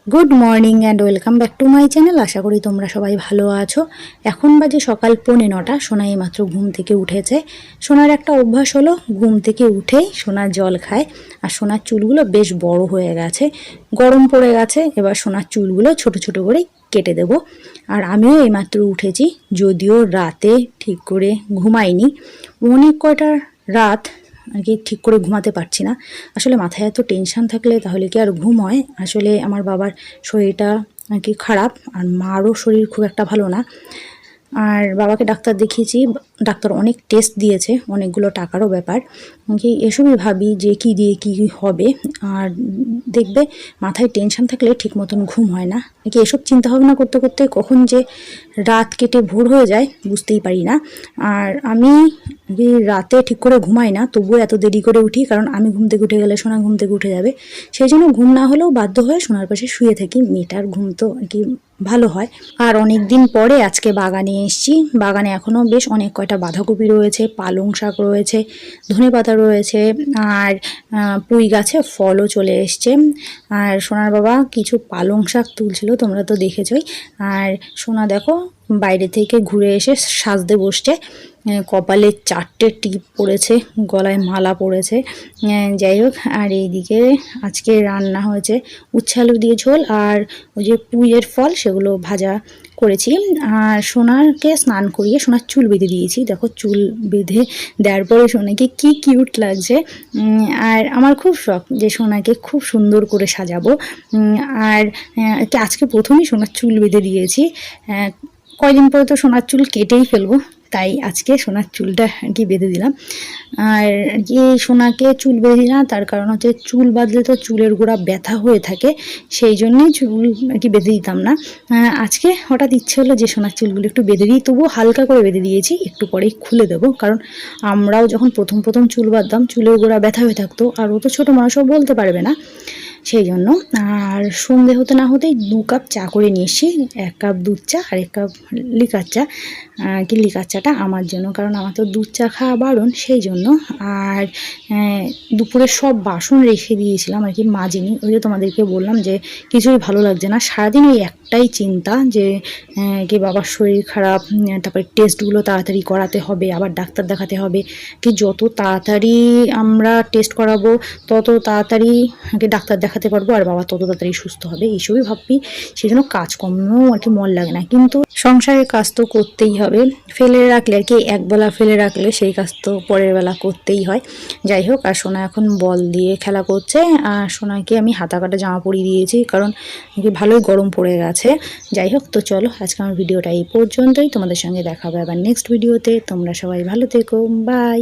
Good morning and welcome back to my channel. আশা করি তোমরা সবাই ভালো আছো। এখন বাজে সকাল 9:45। সোনা মাত্র ঘুম থেকে উঠেছে। সোনার একটা অভ্যাস হলো ঘুম থেকে উঠেই সোনার জল খায়। আর সোনার চুলগুলো বেশ বড় হয়ে গেছে, গরম পড়ে গেছে। এবার সোনার চুলগুলো ছোট ছোট করে কেটে দেব। আর আমিও এইমাত্র উঠেছি, যদিও রাতে ঠিক করে ঘুমাইনি। অনেক কয়টা রাত আর কি ঠিক করে ঘুমাতে পারছি না। আসলে মাথায় এত টেনশন থাকলে তাহলে কি আর ঘুম হয়? আসলে আমার বাবার শরীরটা আর কি খারাপ, আর মারও শরীর খুব একটা ভালো না। আর বাবাকে ডাক্তার দেখিয়েছি, ডাক্তার অনেক টেস্ট দিয়েছে, অনেকগুলো টাকারও ব্যাপার। কি এসবই ভাবি যে কি দিয়ে কি হবে। আর দেখবে মাথায় টেনশন থাকলে ঠিক মতন ঘুম হয় না। কি এসব চিন্তা ভাবনা করতে করতে কখন যে রাত কেটে ভোর হয়ে যায় বুঝতেই পারি না। আর আমি রাতে ঠিক করে ঘুমাই না, তবুও এত দেরি করে উঠি, কারণ আমি ঘুম থেকে উঠে গেলে সোনা ঘুম থেকে উঠে যাবে। সেই জন্য ঘুম না হলেও বাধ্য হয়ে সোনার পাশে শুয়ে থাকি। মেয়েটার ঘুম তো আর কি ভালো হয়। আর অনেক দিন পরে আজকে বাগানে এসেছি। বাগানে এখনও বেশ অনেক কয়টা বাঁধাকপি রয়েছে, পালং শাক রয়েছে, ধনেপাতা রয়েছে, আর পুঁই গাছে ফলও চলে এসছে। আর সোনার বাবা কিছু পালং শাক তুলছিল, তোমরা তো দেখেছই। আর সোনা দেখো বাইরে থেকে ঘুরে এসে সাজতে বসছে। কপালে 4টে টিপ পড়েছে, গলায় মালা পড়েছে। যাই হোক, আর এইদিকে আজকে রান্না হয়েছে উচ্ছে আলু দিয়ে ঝোল, আর ওই যে পুঁইয়ের ফল সেগুলো ভাজা করেছি। আর সোনাকে স্নান করিয়ে সোনার চুল বেঁধে দিয়েছি। দেখো চুল বেঁধে দেওয়ার পরে সোনাকে কি কিউট লাগছে। আর আমার খুব শখ যে সোনাকে খুব সুন্দর করে সাজাবো। আর আজকে প্রথমেই সোনার চুল বেঁধে দিয়েছি। কয়দিন পরে তো সোনার চুল কেটেই ফেলবো, তাই আজকে সোনার চুলটা আর কি বেঁধে দিলাম। আর কি সোনাকে চুল বেঁধে দিলাম তার কারণ হচ্ছে চুল বাঁধলে তো চুলের গোড়া ব্যথা হয়ে থাকে, সেই জন্যই চুল আর কি বেঁধে দিতাম না। আজকে হঠাৎ ইচ্ছে হলো যে সোনার চুলগুলো একটু বেঁধে দিই, তবুও হালকা করে বেঁধে দিয়েছি, একটু পরেই খুলে দেবো। কারণ আমরাও যখন প্রথম প্রথম চুল বাঁধতাম চুলের গোড়া ব্যথা হয়ে থাকতো, আর ও তো ছোটো মানুষও বলতে পারবে না, সেই জন্য। আর সন্ধে হতে না হতেই 2 কাপ চা করে নিয়ে এসেছি। 1 কাপ দুধ চা আর 1 কাপ লিকার চা। কি লিকার চাটা আমার জন্য, কারণ আমার তো দুধ চা খাওয়া বারণ, সেই জন্য। আর দুপুরে সব বাসন রেখে দিয়েছিলাম আর কি মাজিনি। ওই যে তোমাদেরকে বললাম যে কিছুই ভালো লাগছে না, সারাদিন ওই একটাই চিন্তা যে কি বাবার শরীর খারাপ, তারপরে টেস্টগুলো তাড়াতাড়ি করাতে হবে, আবার ডাক্তার দেখাতে হবে। কি যত তাড়াতাড়ি আমরা টেস্ট করাবো তত তাড়াতাড়ি ডাক্তার দেখাতে পারবো, আর বাবা তত তাড়াতাড়ি সুস্থ হবে, এইসবই ভাবি। সেই জন্য কাজকর্মেও আর কি মন লাগে না, কিন্তু সংসারের কাজ তো করতেই হবে। ফেলে রাখলে আর কি একবেলা ফেলে রাখলে সেই কাজ তো পরের বেলা করতেই হয়। যাই হোক, আর সোনা এখন বল দিয়ে খেলা করছে। আর সোনাকে আমি হাতা কাটা জামা পরিয়ে দিয়েছি, কারণ ভালোই গরম পড়ে গেছে। যাই হোক, তো চলো আজকে আমার ভিডিওটা এই পর্যন্তই। তোমাদের সঙ্গে দেখা হবে আবার নেক্সট ভিডিওতে। তোমরা সবাই ভালো থেকো, বাই।